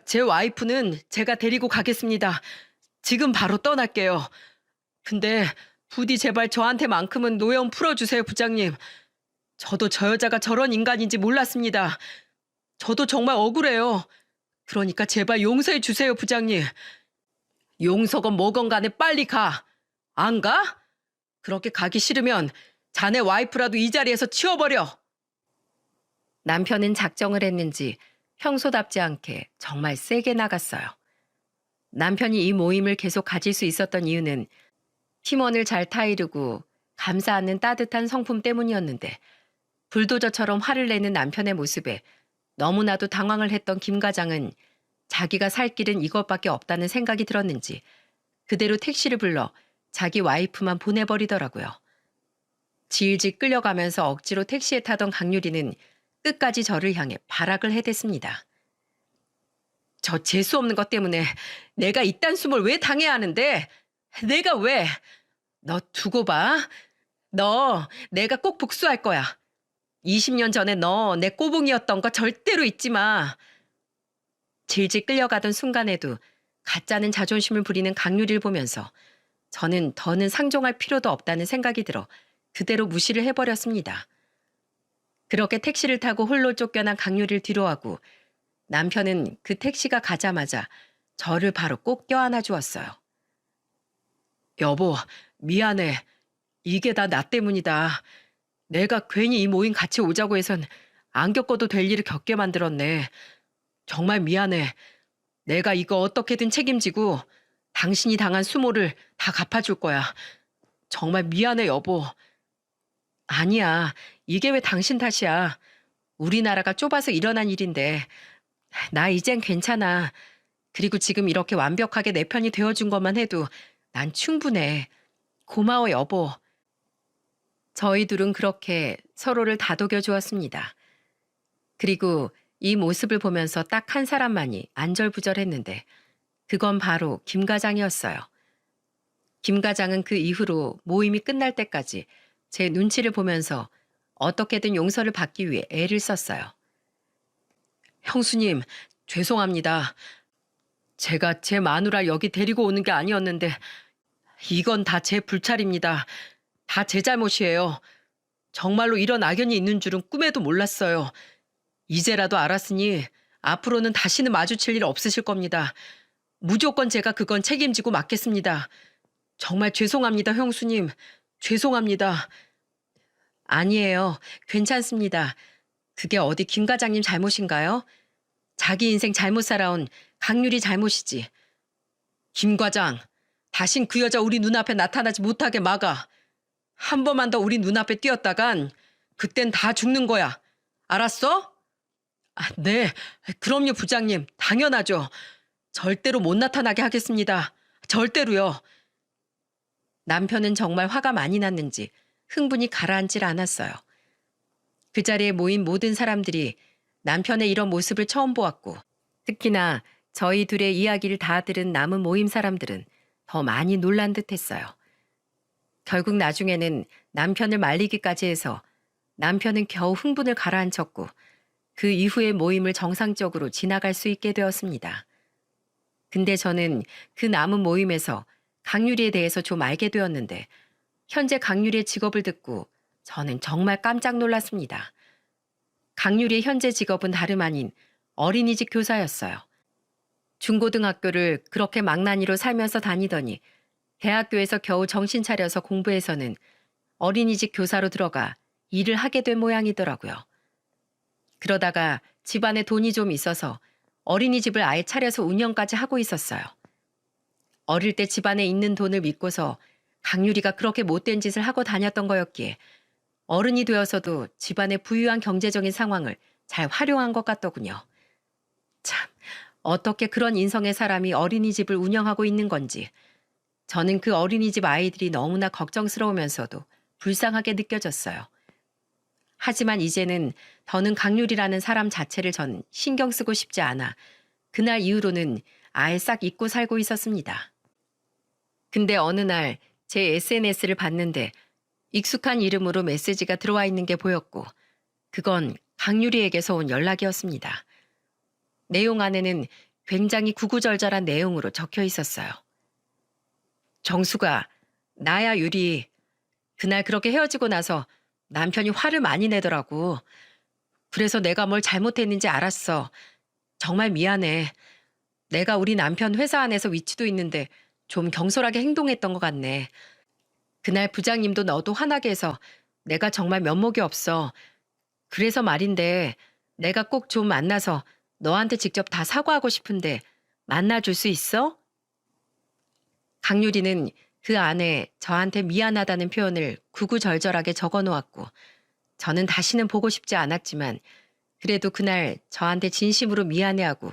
제 와이프는 제가 데리고 가겠습니다. 지금 바로 떠날게요. 근데 부디 제발 저한테만큼은 노여움 풀어주세요, 부장님. 저도 저 여자가 저런 인간인지 몰랐습니다. 저도 정말 억울해요. 그러니까 제발 용서해 주세요, 부장님. 용서건 뭐건 간에 빨리 가. 안 가? 그렇게 가기 싫으면 자네 와이프라도 이 자리에서 치워버려. 남편은 작정을 했는지 평소답지 않게 정말 세게 나갔어요. 남편이 이 모임을 계속 가질 수 있었던 이유는 팀원을 잘 타이르고 감싸 안는 따뜻한 성품 때문이었는데 불도저처럼 화를 내는 남편의 모습에 너무나도 당황을 했던 김 과장은 자기가 살 길은 이것밖에 없다는 생각이 들었는지 그대로 택시를 불러 자기 와이프만 보내버리더라고요. 질질 끌려가면서 억지로 택시에 타던 강유리는 끝까지 저를 향해 발악을 해댔습니다. 저 재수 없는 것 때문에 내가 이딴 숨을 왜 당해야 하는데? 내가 왜? 너 두고 봐. 너 내가 꼭 복수할 거야. 20년 전에 너 내 꼬붕이었던 거 절대로 잊지 마. 질질 끌려가던 순간에도 가짜는 자존심을 부리는 강유리를 보면서 저는 더는 상종할 필요도 없다는 생각이 들어 그대로 무시를 해버렸습니다. 그렇게 택시를 타고 홀로 쫓겨난 강유리를 뒤로하고 남편은 그 택시가 가자마자 저를 바로 꼭 껴안아 주었어요. 여보, 미안해. 이게 다 나 때문이다. 내가 괜히 이 모임 같이 오자고 해선 안 겪어도 될 일을 겪게 만들었네. 정말 미안해. 내가 이거 어떻게든 책임지고 당신이 당한 수모를 다 갚아줄 거야. 정말 미안해, 여보. 아니야. 이게 왜 당신 탓이야. 우리나라가 좁아서 일어난 일인데. 나 이젠 괜찮아. 그리고 지금 이렇게 완벽하게 내 편이 되어준 것만 해도 난 충분해. 고마워, 여보. 저희 둘은 그렇게 서로를 다독여 주었습니다. 그리고 이 모습을 보면서 딱 한 사람만이 안절부절했는데 그건 바로 김 과장이었어요. 김 과장은 그 이후로 모임이 끝날 때까지 제 눈치를 보면서 어떻게든 용서를 받기 위해 애를 썼어요. 형수님, 죄송합니다. 제가 제 마누라 여기 데리고 오는 게 아니었는데 이건 다 제 불찰입니다. 다 제 잘못이에요. 정말로 이런 악연이 있는 줄은 꿈에도 몰랐어요. 이제라도 알았으니 앞으로는 다시는 마주칠 일 없으실 겁니다. 무조건 제가 그건 책임지고 맡겠습니다. 정말 죄송합니다, 형수님. 죄송합니다. 아니에요. 괜찮습니다. 그게 어디 김 과장님 잘못인가요? 자기 인생 잘못 살아온 강유리 잘못이지. 김 과장, 다신 그 여자 우리 눈앞에 나타나지 못하게 막아. 한 번만 더 우리 눈앞에 띄었다간 그땐 다 죽는 거야. 알았어? 아, 네, 그럼요, 부장님. 당연하죠. 절대로 못 나타나게 하겠습니다. 절대로요. 남편은 정말 화가 많이 났는지 흥분이 가라앉질 않았어요. 그 자리에 모인 모든 사람들이 남편의 이런 모습을 처음 보았고 특히나 저희 둘의 이야기를 다 들은 남은 모임 사람들은 더 많이 놀란 듯했어요. 결국 나중에는 남편을 말리기까지 해서 남편은 겨우 흥분을 가라앉혔고 그 이후의 모임을 정상적으로 지나갈 수 있게 되었습니다. 근데 저는 그 남은 모임에서 강유리에 대해서 좀 알게 되었는데 현재 강유리의 직업을 듣고 저는 정말 깜짝 놀랐습니다. 강유리의 현재 직업은 다름 아닌 어린이집 교사였어요. 중고등학교를 그렇게 망나니로 살면서 다니더니 대학교에서 겨우 정신 차려서 공부해서는 어린이집 교사로 들어가 일을 하게 된 모양이더라고요. 그러다가 집안에 돈이 좀 있어서 어린이집을 아예 차려서 운영까지 하고 있었어요. 어릴 때 집안에 있는 돈을 믿고서 강유리가 그렇게 못된 짓을 하고 다녔던 거였기에 어른이 되어서도 집안의 부유한 경제적인 상황을 잘 활용한 것 같더군요. 참, 어떻게 그런 인성의 사람이 어린이집을 운영하고 있는 건지 저는 그 어린이집 아이들이 너무나 걱정스러우면서도 불쌍하게 느껴졌어요. 하지만 이제는 더는 강유리라는 사람 자체를 전 신경 쓰고 싶지 않아 그날 이후로는 아예 싹 잊고 살고 있었습니다. 근데 어느 날 제 SNS를 봤는데 익숙한 이름으로 메시지가 들어와 있는 게 보였고 그건 강유리에게서 온 연락이었습니다. 내용 안에는 굉장히 구구절절한 내용으로 적혀 있었어요. 정수가, 나야 유리. 그날 그렇게 헤어지고 나서 남편이 화를 많이 내더라고. 그래서 내가 뭘 잘못했는지 알았어. 정말 미안해. 내가 우리 남편 회사 안에서 위치도 있는데 좀 경솔하게 행동했던 것 같네. 그날 부장님도 너도 화나게 해서 내가 정말 면목이 없어. 그래서 말인데 내가 꼭 좀 만나서 너한테 직접 다 사과하고 싶은데 만나줄 수 있어? 강유리는 그 안에 저한테 미안하다는 표현을 구구절절하게 적어 놓았고 저는 다시는 보고 싶지 않았지만 그래도 그날 저한테 진심으로 미안해하고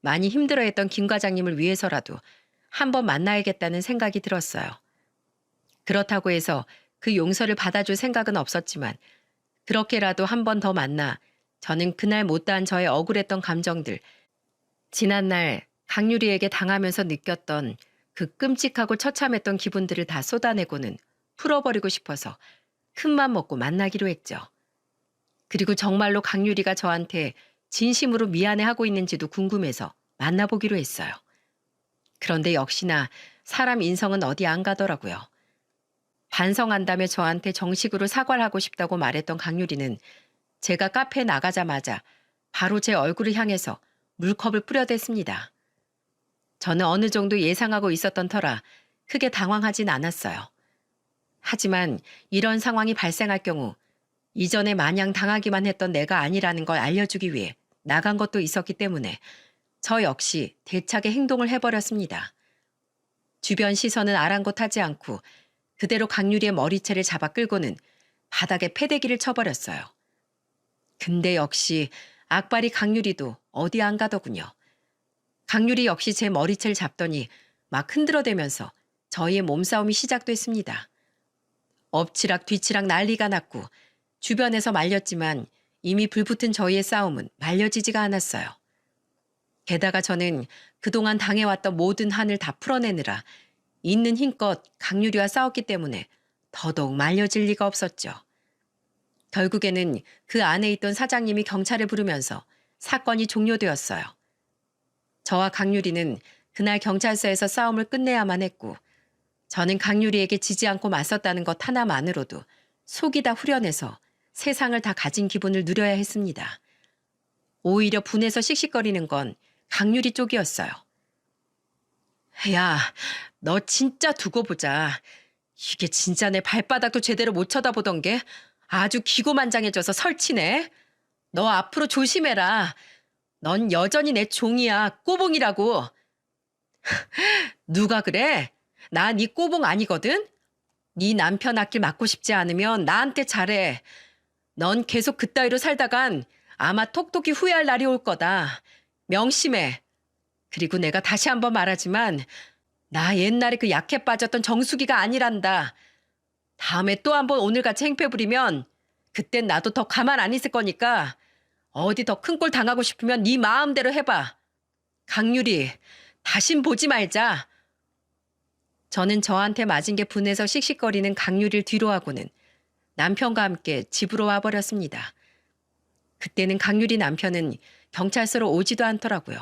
많이 힘들어했던 김 과장님을 위해서라도 한번 만나야겠다는 생각이 들었어요. 그렇다고 해서 그 용서를 받아줄 생각은 없었지만 그렇게라도 한 번 더 만나 저는 그날 못다한 저의 억울했던 감정들, 지난날 강유리에게 당하면서 느꼈던 그 끔찍하고 처참했던 기분들을 다 쏟아내고는 풀어버리고 싶어서 큰맘 먹고 만나기로 했죠. 그리고 정말로 강유리가 저한테 진심으로 미안해하고 있는지도 궁금해서 만나보기로 했어요. 그런데 역시나 사람 인성은 어디 안 가더라고요. 반성한다며 저한테 정식으로 사과를 하고 싶다고 말했던 강유리는 제가 카페에 나가자마자 바로 제 얼굴을 향해서 물컵을 뿌려댔습니다. 저는 어느 정도 예상하고 있었던 터라 크게 당황하진 않았어요. 하지만 이런 상황이 발생할 경우 이전에 마냥 당하기만 했던 내가 아니라는 걸 알려주기 위해 나간 것도 있었기 때문에 저 역시 대차게 행동을 해버렸습니다. 주변 시선은 아랑곳하지 않고 그대로 강유리의 머리채를 잡아 끌고는 바닥에 패대기를 쳐버렸어요. 근데 역시 악발이 강유리도 어디 안 가더군요. 강유리 역시 제 머리채를 잡더니 막 흔들어대면서 저희의 몸싸움이 시작됐습니다. 엎치락 뒤치락 난리가 났고 주변에서 말렸지만 이미 불붙은 저희의 싸움은 말려지지가 않았어요. 게다가 저는 그동안 당해왔던 모든 한을 다 풀어내느라 있는 힘껏 강유리와 싸웠기 때문에 더더욱 말려질 리가 없었죠. 결국에는 그 안에 있던 사장님이 경찰을 부르면서 사건이 종료되었어요. 저와 강유리는 그날 경찰서에서 싸움을 끝내야만 했고 저는 강유리에게 지지 않고 맞섰다는 것 하나만으로도 속이 다 후련해서 세상을 다 가진 기분을 누려야 했습니다. 오히려 분해서 씩씩거리는 건 강유리 쪽이었어요. 야, 너 진짜 두고 보자. 이게 진짜 내 발바닥도 제대로 못 쳐다보던 게 아주 기고만장해져서 설치네. 너 앞으로 조심해라. 넌 여전히 내 종이야. 꼬봉이라고. 누가 그래? 나 네 꼬봉 아니거든? 네 남편 앞길 맞고 싶지 않으면 나한테 잘해. 넌 계속 그따위로 살다간 아마 톡톡히 후회할 날이 올 거다. 명심해. 그리고 내가 다시 한번 말하지만 나 옛날에 그 약해 빠졌던 정수기가 아니란다. 다음에 또 한번 오늘같이 행패 부리면 그땐 나도 더 가만 안 있을 거니까 어디 더 큰 꼴 당하고 싶으면 네 마음대로 해봐. 강유리, 다신 보지 말자. 저는 저한테 맞은 게 분해서 씩씩거리는 강유리를 뒤로하고는 남편과 함께 집으로 와버렸습니다. 그때는 강유리 남편은 경찰서로 오지도 않더라고요.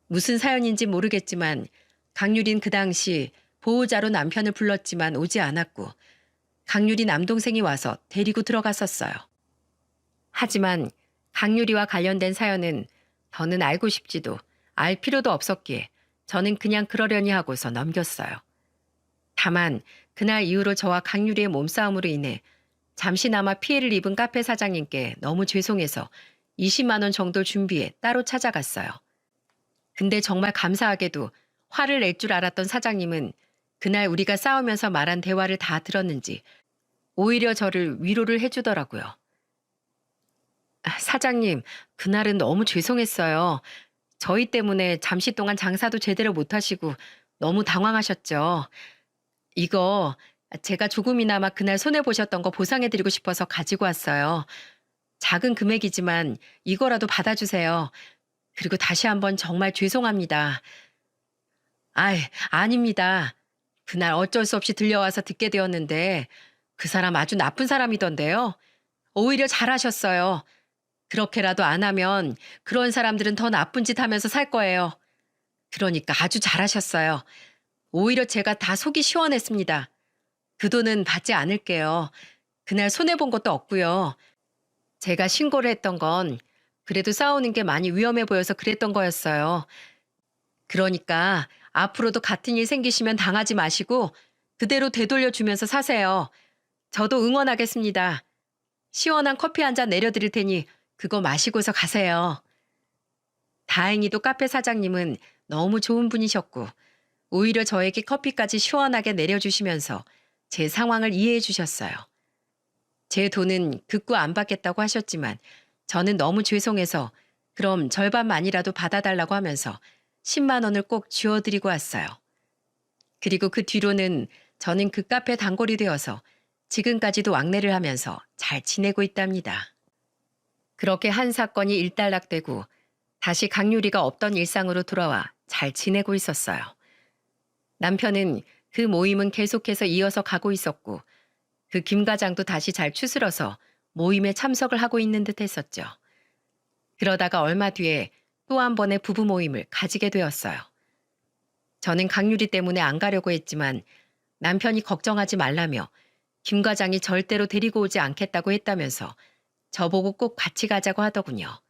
무슨 사연인지 모르겠지만 강유린 그 당시 보호자로 남편을 불렀지만 오지 않았고 강유리 남동생이 와서 데리고 들어갔었어요. 하지만 강유리와 관련된 사연은 더는 알고 싶지도 알 필요도 없었기에 저는 그냥 그러려니 하고서 넘겼어요. 다만 그날 이후로 저와 강유리의 몸싸움으로 인해 잠시나마 피해를 입은 카페 사장님께 너무 죄송해서 20만 원 정도 준비해 따로 찾아갔어요. 근데 정말 감사하게도 화를 낼 줄 알았던 사장님은 그날 우리가 싸우면서 말한 대화를 다 들었는지 오히려 저를 위로를 해주더라고요. 사장님, 그날은 너무 죄송했어요. 저희 때문에 잠시 동안 장사도 제대로 못하시고 너무 당황하셨죠. 이거 제가 조금이나마 그날 손해보셨던 거 보상해드리고 싶어서 가지고 왔어요. 작은 금액이지만 이거라도 받아주세요. 그리고 다시 한번 정말 죄송합니다. 아이, 아닙니다. 그날 어쩔 수 없이 들려와서 듣게 되었는데 그 사람 아주 나쁜 사람이던데요. 오히려 잘하셨어요. 그렇게라도 안 하면 그런 사람들은 더 나쁜 짓 하면서 살 거예요. 그러니까 아주 잘하셨어요. 오히려 제가 다 속이 시원했습니다. 그 돈은 받지 않을게요. 그날 손해본 것도 없고요. 제가 신고를 했던 건 그래도 싸우는 게 많이 위험해 보여서 그랬던 거였어요. 그러니까 앞으로도 같은 일 생기시면 당하지 마시고 그대로 되돌려주면서 사세요. 저도 응원하겠습니다. 시원한 커피 한 잔 내려드릴 테니 그거 마시고서 가세요. 다행히도 카페 사장님은 너무 좋은 분이셨고 오히려 저에게 커피까지 시원하게 내려주시면서 제 상황을 이해해 주셨어요. 제 돈은 극구 안 받겠다고 하셨지만 저는 너무 죄송해서 그럼 절반만이라도 받아달라고 하면서 10만 원을 꼭 쥐어드리고 왔어요. 그리고 그 뒤로는 저는 그 카페 단골이 되어서 지금까지도 왕래를 하면서 잘 지내고 있답니다. 그렇게 한 사건이 일단락되고 다시 강유리가 없던 일상으로 돌아와 잘 지내고 있었어요. 남편은 그 모임은 계속해서 이어서 가고 있었고 그 김 과장도 다시 잘 추스러서 모임에 참석을 하고 있는 듯 했었죠. 그러다가 얼마 뒤에 또 한 번의 부부 모임을 가지게 되었어요. 저는 강유리 때문에 안 가려고 했지만 남편이 걱정하지 말라며 김 과장이 절대로 데리고 오지 않겠다고 했다면서 저보고 꼭 같이 가자고 하더군요.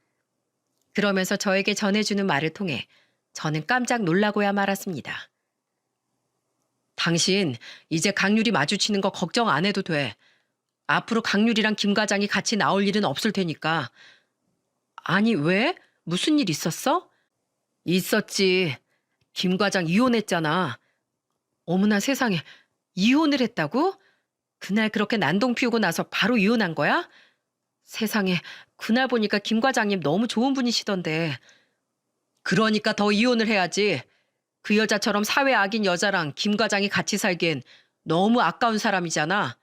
그러면서 저에게 전해주는 말을 통해 저는 깜짝 놀라고야 말았습니다. 당신 이제 강유리 마주치는 거 걱정 안 해도 돼. 앞으로 강유리랑 김 과장이 같이 나올 일은 없을 테니까. 아니 왜? 무슨 일 있었어? 있었지. 김 과장 이혼했잖아. 어머나 세상에, 이혼을 했다고? 그날 그렇게 난동 피우고 나서 바로 이혼한 거야? 세상에, 그날 보니까 김 과장님 너무 좋은 분이시던데. 그러니까 더 이혼을 해야지. 그 여자처럼 사회 악인 여자랑 김 과장이 같이 살기엔 너무 아까운 사람이잖아.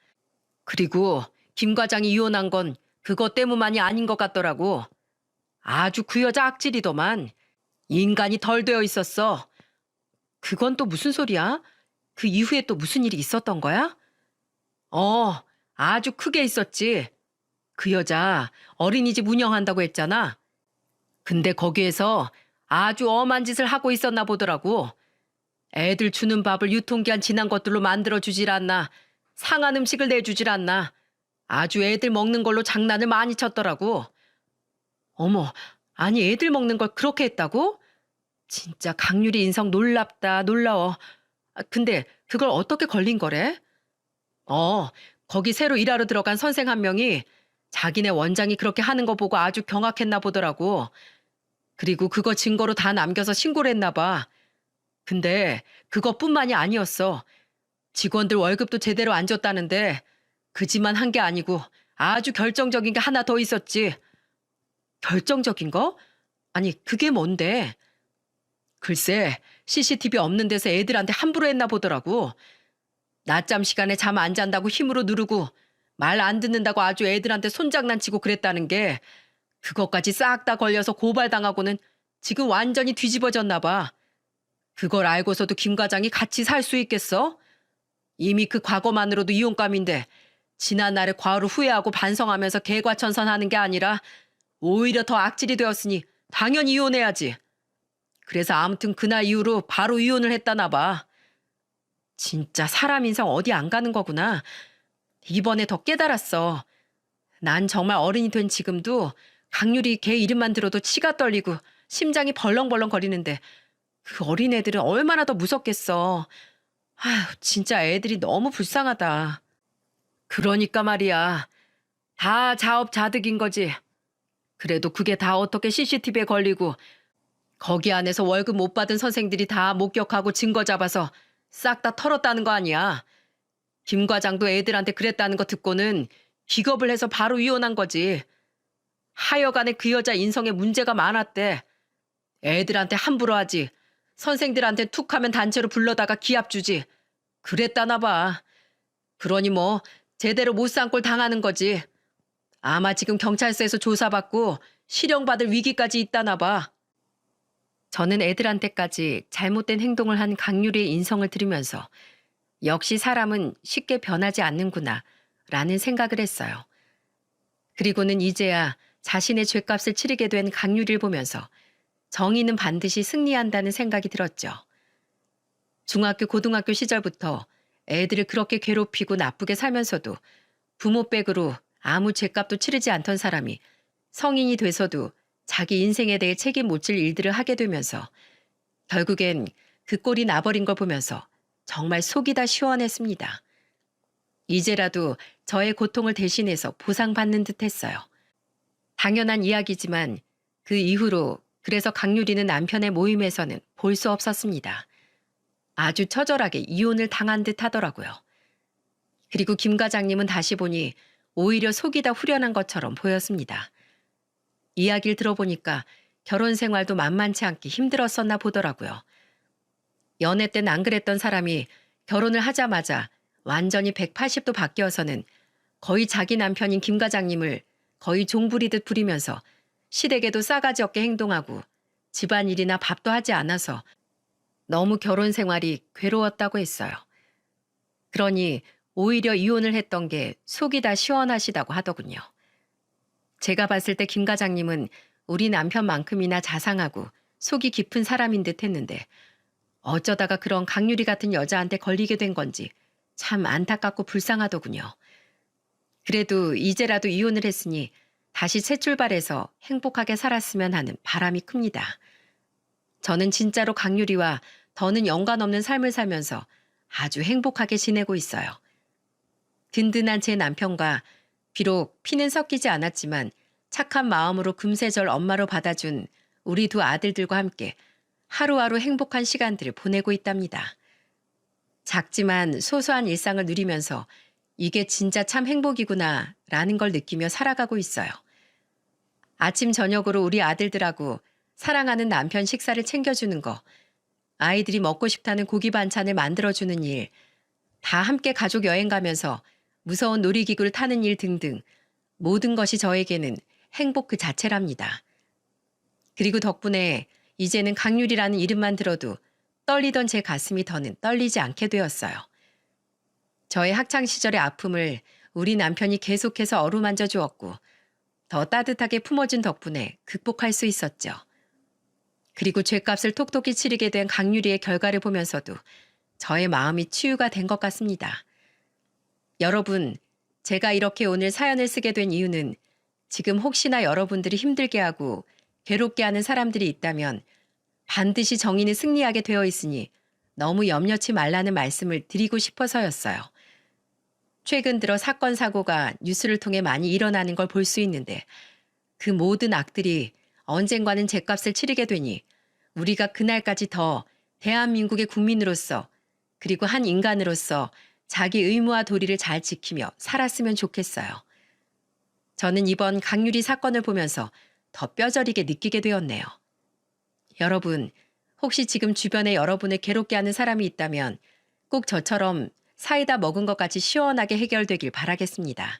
그리고 김 과장이 이혼한 건 그것 때문만이 아닌 것 같더라고. 아주 그 여자 악질이더만. 인간이 덜 되어 있었어. 그건 또 무슨 소리야? 그 이후에 또 무슨 일이 있었던 거야? 아주 크게 있었지. 그 여자 어린이집 운영한다고 했잖아. 근데 거기에서 아주 엄한 짓을 하고 있었나 보더라고. 애들 주는 밥을 유통기한 지난 것들로 만들어주질 않나. 상한 음식을 내주질 않나. 아주 애들 먹는 걸로 장난을 많이 쳤더라고. 어머, 아니 애들 먹는 걸 그렇게 했다고? 진짜 강유리 인성 놀랍다, 놀라워. 근데 그걸 어떻게 걸린 거래? 거기 새로 일하러 들어간 선생 한 명이 자기네 원장이 그렇게 하는 거 보고 아주 경악했나 보더라고. 그리고 그거 증거로 다 남겨서 신고를 했나 봐. 근데 그것뿐만이 아니었어. 직원들 월급도 제대로 안 줬다는데 그지만 한 게 아니고 아주 결정적인 게 하나 더 있었지. 결정적인 거? 아니 그게 뭔데? 글쎄 CCTV 없는 데서 애들한테 함부로 했나 보더라고. 낮잠 시간에 잠 안 잔다고 힘으로 누르고 말 안 듣는다고 아주 애들한테 손장난치고 그랬다는 게 그것까지 싹 다 걸려서 고발당하고는 지금 완전히 뒤집어졌나 봐. 그걸 알고서도 김 과장이 같이 살 수 있겠어? 이미 그 과거만으로도 이혼감인데 지난날의 과오를 후회하고 반성하면서 개과천선하는 게 아니라 오히려 더 악질이 되었으니 당연히 이혼해야지. 그래서 아무튼 그날 이후로 바로 이혼을 했다나 봐. 진짜 사람 인성 어디 안 가는 거구나. 이번에 더 깨달았어. 난 정말 어른이 된 지금도 강유리 걔 이름만 들어도 치가 떨리고 심장이 벌렁벌렁 거리는데 그 어린애들은 얼마나 더 무섭겠어. 아휴, 진짜 애들이 너무 불쌍하다. 그러니까 말이야. 다 자업자득인 거지. 그래도 그게 다 어떻게 CCTV에 걸리고 거기 안에서 월급 못 받은 선생들이 다 목격하고 증거 잡아서 싹 다 털었다는 거 아니야. 김 과장도 애들한테 그랬다는 거 듣고는 기겁을 해서 바로 이혼한 거지. 하여간에 그 여자 인성에 문제가 많았대. 애들한테 함부로 하지. 선생들한테 툭 하면 단체로 불러다가 기합 주지. 그랬다나 봐. 그러니 뭐 제대로 못 산 꼴 당하는 거지. 아마 지금 경찰서에서 조사받고 실형받을 위기까지 있다나 봐. 저는 애들한테까지 잘못된 행동을 한 강유리의 인성을 들으면서 역시 사람은 쉽게 변하지 않는구나 라는 생각을 했어요. 그리고는 이제야 자신의 죗값을 치르게 된 강유리를 보면서 정의는 반드시 승리한다는 생각이 들었죠. 중학교, 고등학교 시절부터 애들을 그렇게 괴롭히고 나쁘게 살면서도 부모 백으로 아무 죗값도 치르지 않던 사람이 성인이 돼서도 자기 인생에 대해 책임 못 질 일들을 하게 되면서 결국엔 그 꼴이 나버린 걸 보면서 정말 속이 다 시원했습니다. 이제라도 저의 고통을 대신해서 보상받는 듯 했어요. 당연한 이야기지만 그 이후로 그래서 강유리는 남편의 모임에서는 볼 수 없었습니다. 아주 처절하게 이혼을 당한 듯 하더라고요. 그리고 김 과장님은 다시 보니 오히려 속이 다 후련한 것처럼 보였습니다. 이야기를 들어보니까 결혼 생활도 만만치 않게 힘들었었나 보더라고요. 연애 땐 안 그랬던 사람이 결혼을 하자마자 완전히 180도 바뀌어서는 거의 자기 남편인 김 과장님을 거의 종부리듯 부리면서 시댁에도 싸가지 없게 행동하고 집안일이나 밥도 하지 않아서 너무 결혼 생활이 괴로웠다고 했어요. 그러니 오히려 이혼을 했던 게 속이 다 시원하시다고 하더군요. 제가 봤을 때 김 과장님은 우리 남편만큼이나 자상하고 속이 깊은 사람인 듯 했는데 어쩌다가 그런 강유리 같은 여자한테 걸리게 된 건지 참 안타깝고 불쌍하더군요. 그래도 이제라도 이혼을 했으니 다시 새 출발해서 행복하게 살았으면 하는 바람이 큽니다. 저는 진짜로 강유리와 더는 연관없는 삶을 살면서 아주 행복하게 지내고 있어요. 든든한 제 남편과 비록 피는 섞이지 않았지만 착한 마음으로 금세절 엄마로 받아준 우리 두 아들들과 함께 하루하루 행복한 시간들을 보내고 있답니다. 작지만 소소한 일상을 누리면서 이게 진짜 참 행복이구나 라는 걸 느끼며 살아가고 있어요. 아침 저녁으로 우리 아들들하고 사랑하는 남편 식사를 챙겨주는 거, 아이들이 먹고 싶다는 고기 반찬을 만들어주는 일, 다 함께 가족 여행 가면서 무서운 놀이기구를 타는 일 등등 모든 것이 저에게는 행복 그 자체랍니다. 그리고 덕분에 이제는 강유리라는 이름만 들어도 떨리던 제 가슴이 더는 떨리지 않게 되었어요. 저의 학창시절의 아픔을 우리 남편이 계속해서 어루만져 주었고 더 따뜻하게 품어준 덕분에 극복할 수 있었죠. 그리고 죗값을 톡톡히 치르게 된 강유리의 결과를 보면서도 저의 마음이 치유가 된 것 같습니다. 여러분, 제가 이렇게 오늘 사연을 쓰게 된 이유는 지금 혹시나 여러분들이 힘들게 하고 괴롭게 하는 사람들이 있다면 반드시 정의는 승리하게 되어 있으니 너무 염려치 말라는 말씀을 드리고 싶어서였어요. 최근 들어 사건 사고가 뉴스를 통해 많이 일어나는 걸 볼 수 있는데 그 모든 악들이 언젠가는 죗값을 치르게 되니 우리가 그날까지 더 대한민국의 국민으로서 그리고 한 인간으로서 자기 의무와 도리를 잘 지키며 살았으면 좋겠어요. 저는 이번 강유리 사건을 보면서 더 뼈저리게 느끼게 되었네요. 여러분, 혹시 지금 주변에 여러분을 괴롭게 하는 사람이 있다면 꼭 저처럼 사이다 먹은 것 같이 시원하게 해결되길 바라겠습니다.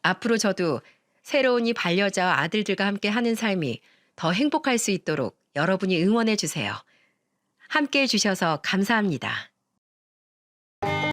앞으로 저도 새로운 이 반려자와 아들들과 함께 하는 삶이 더 행복할 수 있도록 여러분이 응원해 주세요. 함께 해주셔서 감사합니다.